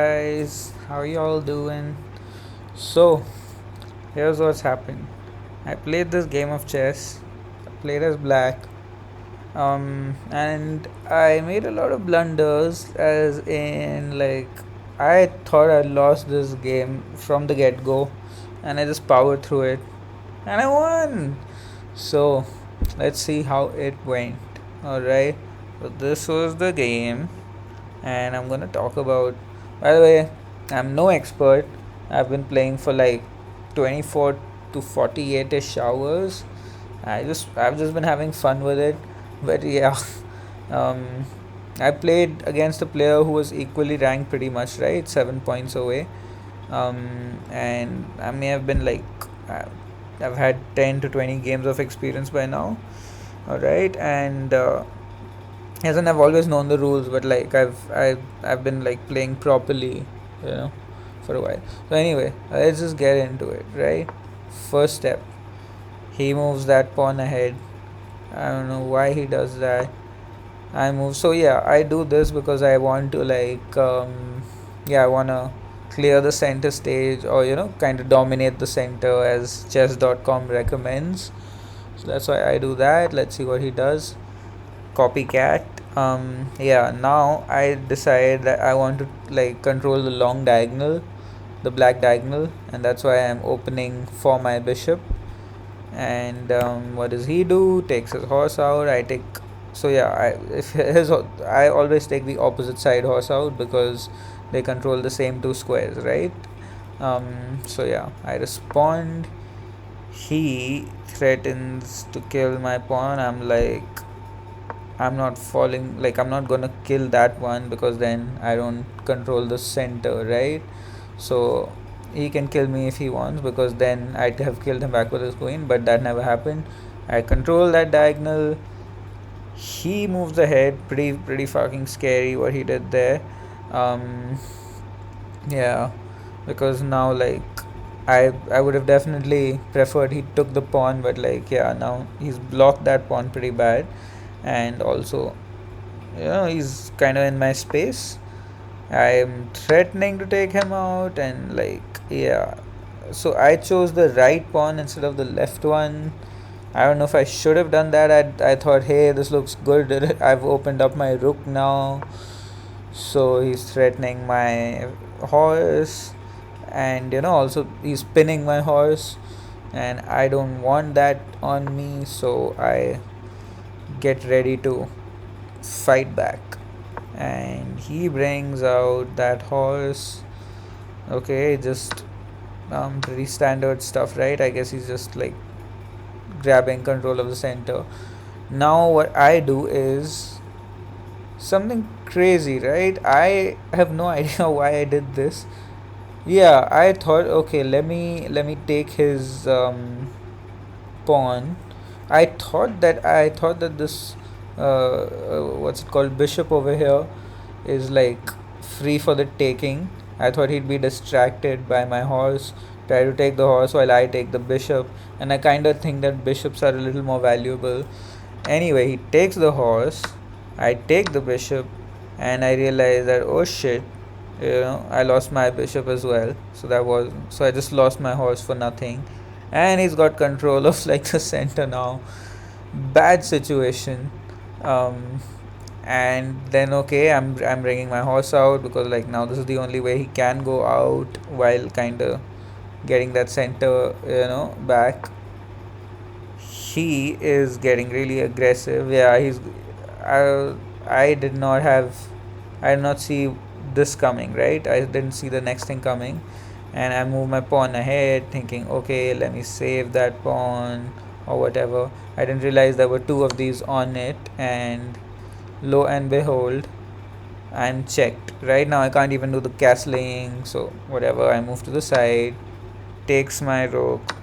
Guys, how y'all doing? So, here's what's happened. I played this game of chess. I played as black. And I made a lot of blunders, as in, I thought I lost this game from the get go, and I just powered through it, and I won! So, let's see how it went. Alright, so this was the game, and I'm gonna talk about. By the way, I'm no expert. I've been playing for like 24 to 48 ish hours. I've just been having fun with it, but yeah, um, I played against a player who was equally ranked, pretty much, right, 7 points away. And I may have been uh, I've had 10 to 20 games of experience by now. All right, and as in I've always known the rules, but I've been like playing properly, you know, for a while. So anyway, let's just get into it, right? First step, he moves that pawn ahead. I don't know why he does that. I move. So yeah, I do this because I want to I wanna clear the center stage, or kind of dominate the center as chess.com recommends. So that's why I do that. Let's see what he does. Copycat. Yeah, now I decide that I want to like control the long diagonal, the black diagonal, and that's why I'm opening for my bishop. And what does he do? Takes his horse out. I take. So yeah, I always take the opposite side horse out because they control the same two squares, right? So yeah, I respond. He threatens to kill my pawn. I'm not falling, like I'm not gonna kill that one because then I don't control the center, right? So he can kill me if he wants, because then I'd have killed him back with his queen, but that never happened. I control that diagonal. He moves ahead. Pretty fucking scary what he did there. um yeah, because now I would have definitely preferred he took the pawn, but yeah, now he's blocked that pawn pretty bad. And also, he's kind of in my space. I'm threatening to take him out, and yeah. So I chose the right pawn instead of the left one. I don't know if I should have done that. I thought, hey, this looks good. I've opened up my rook now. So he's threatening my horse, and also he's pinning my horse, and I don't want that on me. So I get ready to fight back, and he brings out that horse. Okay, just pretty standard stuff, right? I guess he's just like grabbing control of the center. Now what I do is something crazy, right? I have no idea why I did this. Yeah, I thought, okay, let me take his pawn. I thought that this what's it called, bishop over here is like free for the taking. I thought he'd be distracted by my horse, try to take the horse while I take the bishop, and I kind of think that bishops are a little more valuable. Anyway, he takes the horse, I take the bishop, and I realize that, oh shit, I lost my bishop as well. So I just lost my horse for nothing, and he's got control of like the center now. Bad situation. um and then, okay, I'm bringing my horse out because now this is the only way he can go out while kind of getting that center back. He is getting really aggressive. Yeah, i I did not have, I did not see this coming, right? I didn't see the next thing coming, and I move my pawn ahead thinking, okay, let me save that pawn or whatever. I didn't realize there were two of these on it, and lo and behold, I'm checked. Right now I can't even do the castling, so whatever, I move to the side, takes my rook,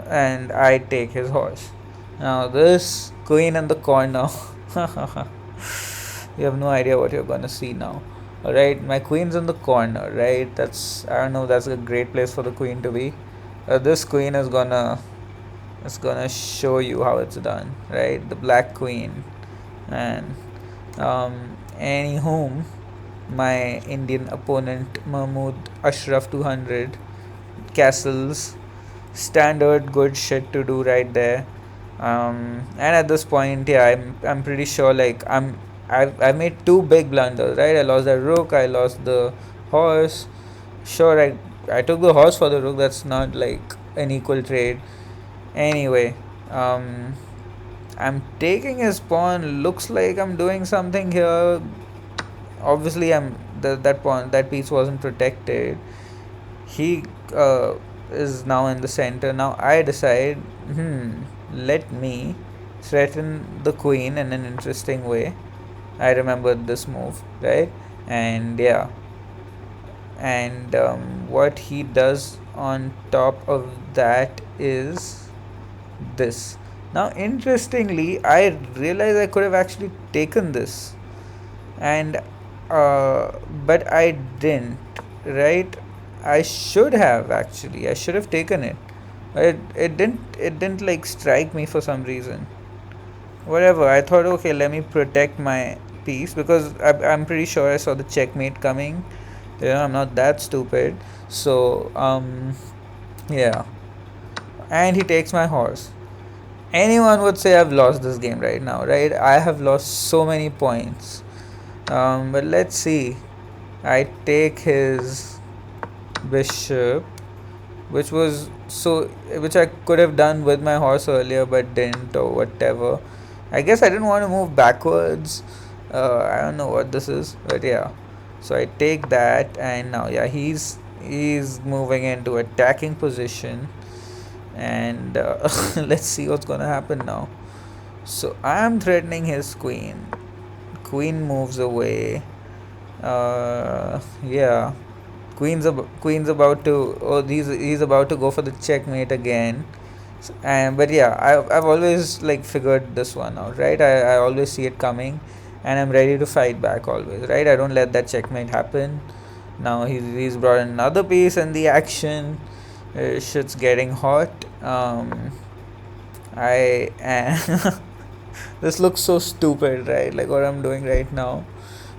and I take his horse. Now this queen in the corner, you have no idea what you're gonna see now. Alright, my queen's in the corner, right? I don't know, that's a great place for the queen to be. This queen is gonna show you how it's done, right? The black queen. And anywhom, my Indian opponent Mahmood Ashraf 200 castles. Standard good shit to do right there. And at this point, yeah, I'm pretty sure like I made two big blunders, right? I lost the rook, I lost the horse. Sure, I took the horse for the rook. That's not like an equal trade. Anyway, um, I'm taking his pawn. Looks like I'm doing something here. Obviously, that pawn, that piece wasn't protected. He is now in the center. Now I decide, let me threaten the queen in an interesting way. I remember this move, right? And yeah, and what he does on top of that is this. Now, interestingly, I realized I could have actually taken this, and but I didn't, right? I should have actually. I should have taken it. It didn't like strike me for some reason. Whatever. I thought, okay, let me protect my piece because I'm pretty sure I saw the checkmate coming. I'm not that stupid. So yeah. And he takes my horse. Anyone would say I've lost this game right now, right? I have lost so many points. But let's see. I take his bishop, which I could have done with my horse earlier, but didn't, or whatever. I guess I didn't want to move backwards. I don't know what this is, but yeah. So I take that, and now yeah, he's moving into attacking position, and let's see what's gonna happen now. So I'm threatening his queen. Queen moves away. Yeah. Queen's about to. Oh, he's about to go for the checkmate again. And but yeah, I've always like figured this one out, right? I always see it coming, and I'm ready to fight back always, right? I don't let that checkmate happen. Now he's brought another piece in the action. Shit's getting hot. I this looks so stupid, right? Like what I'm doing right now.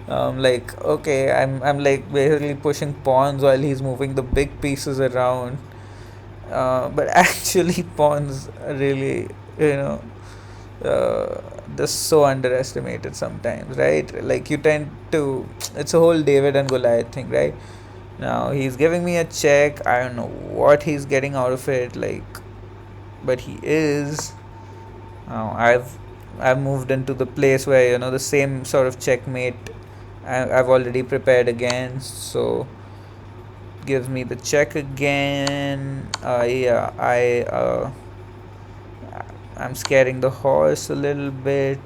Like okay, I'm like basically pushing pawns while he's moving the big pieces around. But actually, pawns are really, you know, they're so underestimated sometimes, right? Like you tend to, it's a whole David and Goliath thing, right? Now he's giving me a check. I don't know what he's getting out of it, like, but he is. Now I've moved into the place where the same sort of checkmate I've already prepared against. So gives me the check again. Yeah, I'm scaring the horse a little bit,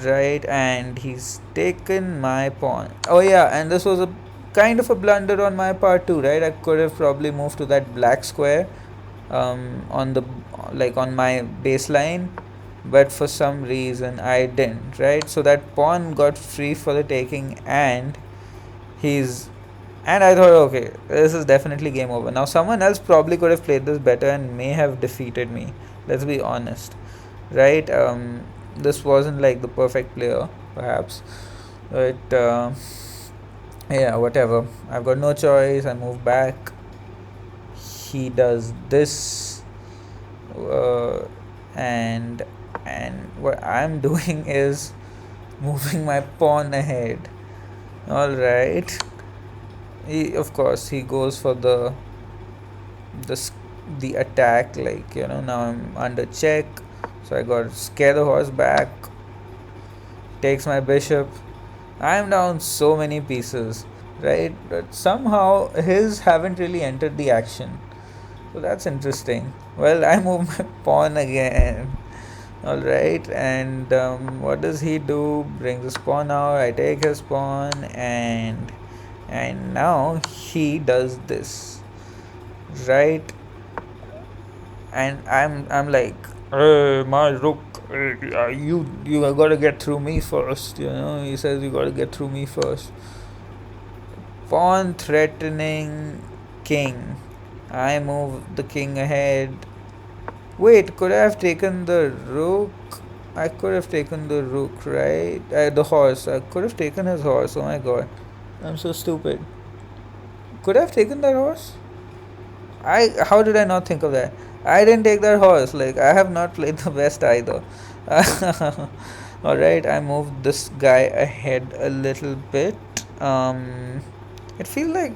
right? And he's taken my pawn. Oh yeah, and this was a kind of a blunder on my part too, right? I could have probably moved to that black square, on the like on my baseline, but for some reason I didn't, right? So that pawn got free for the taking, and he's and I thought, okay, this is definitely game over. Now, someone else probably could have played this better and may have defeated me. Let's be honest, right? This wasn't like the perfect player, perhaps, but yeah, whatever. I've got no choice. I move back. He does this, uh, and what I'm doing is moving my pawn ahead. All right. Of course, he goes for the the attack. Like now I'm under check, so I got to scare the horse back. Takes my bishop. I'm down so many pieces, right? But somehow his haven't really entered the action. So that's interesting. Well, I move my pawn again. All right, and what does he do? Brings his pawn out. I take his pawn, and now he does this, right? And I'm like, hey, my rook, you gotta get through me first. He says you gotta get through me first. Pawn threatening king. I move the king ahead. Wait, could I have taken the rook? I could have taken the rook, right? The horse. I could have taken his horse. Oh my god. I'm so stupid. Could I have taken that horse? How did I not think of that? I didn't take that horse. Like, I have not played the best either. Alright, I moved this guy ahead a little bit. Um, it feels like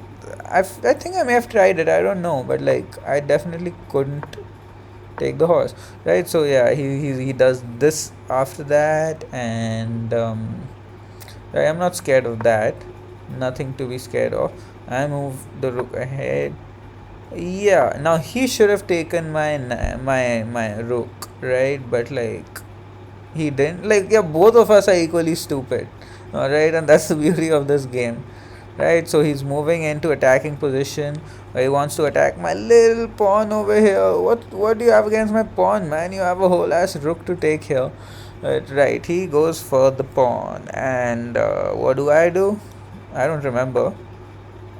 I think I may have tried it. I don't know, but like I definitely couldn't take the horse, right? So yeah, he does this after that, and right, I'm not scared of that. Nothing to be scared of. I move the rook ahead. Yeah, now he should have taken my rook, right? But like he didn't. Like, yeah, both of us are equally stupid, all right, and that's the beauty of this game, right? So he's moving into attacking position. He wants to attack my little pawn over here. What do you have against my pawn, man? You have a whole ass rook to take here. Right, he goes for the pawn, and what do? I don't remember.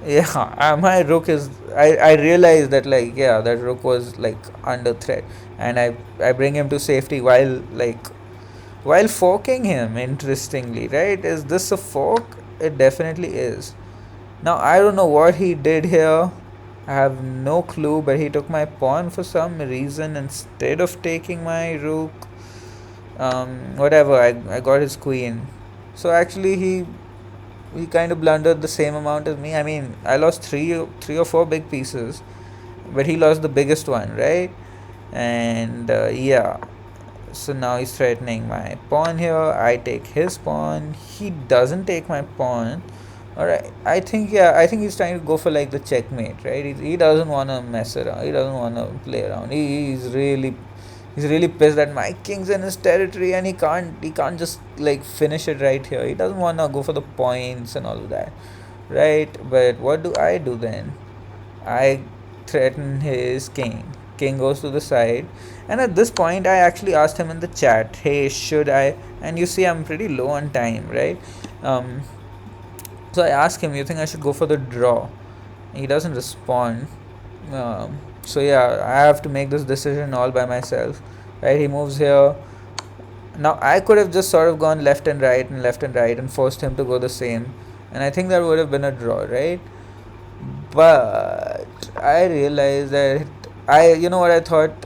Yeah, my rook is. I realized that, like, yeah, that rook was like under threat, and I bring him to safety while forking him. Interestingly, right? Is this a fork? It definitely is. Now I don't know what he did here. I have no clue, but he took my pawn for some reason instead of taking my rook. Whatever. I got his queen. So actually, he kind of blundered the same amount as me. I mean, I lost three or four big pieces, but he lost the biggest one, right? And yeah, so now he's threatening my pawn here. I take his pawn. He doesn't take my pawn. Alright, I think he's trying to go for like the checkmate, right? He doesn't want to mess around. He doesn't want to play around. He's really pissed that my king's in his territory, and he can't just like finish it right here. He doesn't want to go for the points and all of that, right? But what do I do then? I threaten his king. King goes to the side, and at this point, I actually asked him in the chat, "Hey, should I?" And you see, I'm pretty low on time, right? Um, so I ask him, "You think I should go for the draw?" He doesn't respond. So yeah, I have to make this decision all by myself. Right? He moves here. Now I could have just sort of gone left and right and left and right and forced him to go the same, and I think that would have been a draw, right? But I realized that you know what I thought.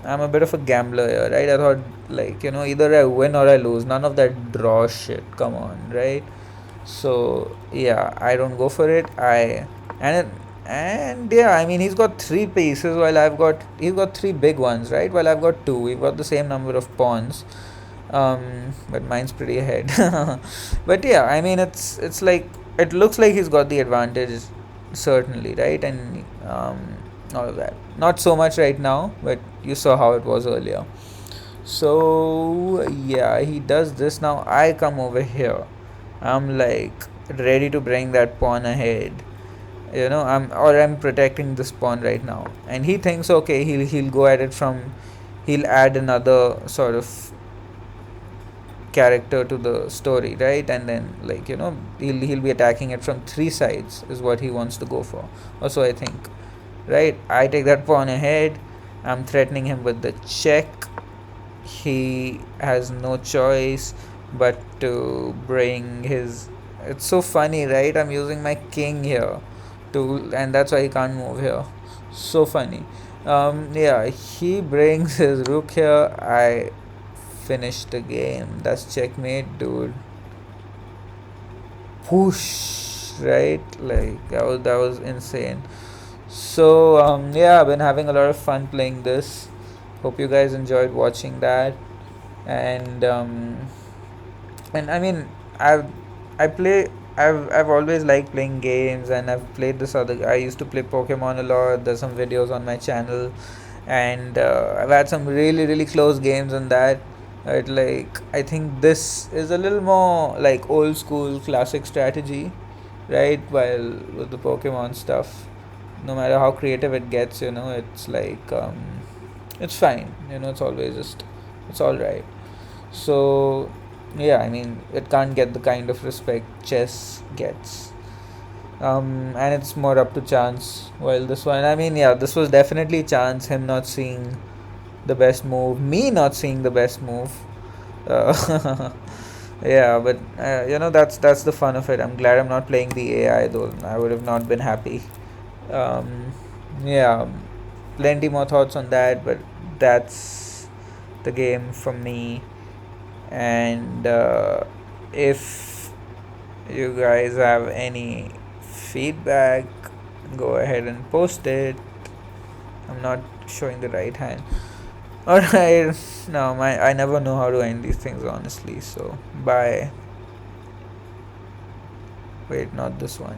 I'm a bit of a gambler here, right? I thought, like, either I win or I lose. None of that draw shit. Come on, right? So yeah, I don't go for it. And and yeah, I mean, he's got three pieces while he's got three big ones, right? While I've got two. We've got the same number of pawns, but mine's pretty ahead. But yeah, I mean, it's like it looks like he's got the advantage, certainly, right? And all of that. Not so much right now, but you saw how it was earlier. So yeah, he does this. Now I come over here. I'm like ready to bring that pawn ahead. I'm protecting this pawn right now. And he thinks, okay, he'll go at it from he'll add another sort of character to the story, right? And then, like, he'll be attacking it from three sides is what he wants to go for. Also, I think, right? I take that pawn ahead. I'm threatening him with the check. He has no choice but to bring his. It's so funny, right? I'm using my king here and that's why he can't move here. So funny. Yeah, he brings his rook here. I finish the game. That's checkmate, dude. Whoosh, right? Like that was insane. So yeah, I've been having a lot of fun playing this. Hope you guys enjoyed watching that. And and I mean, I've I play I've always liked playing games, and I've played this other. I used to play Pokemon a lot. There's some videos on my channel, and I've had some really close games on that. Like, I think this is a little more like old school classic strategy, right? While with the Pokemon stuff, no matter how creative it gets, it's like it's fine. It's always just it's all right. So yeah, I mean, it can't get the kind of respect chess gets. And it's more up to chance. While this one, I mean, yeah, this was definitely chance. Him not seeing the best move, me not seeing the best move. Uh, yeah, but that's the fun of it. I'm glad I'm not playing the AI though. I would have not been happy. Um, yeah, plenty more thoughts on that, but that's the game for me. And if you guys have any feedback, go ahead and post it. I'm not showing the right hand. Alright, no, I never know how to end these things honestly. So bye. Wait, not this one.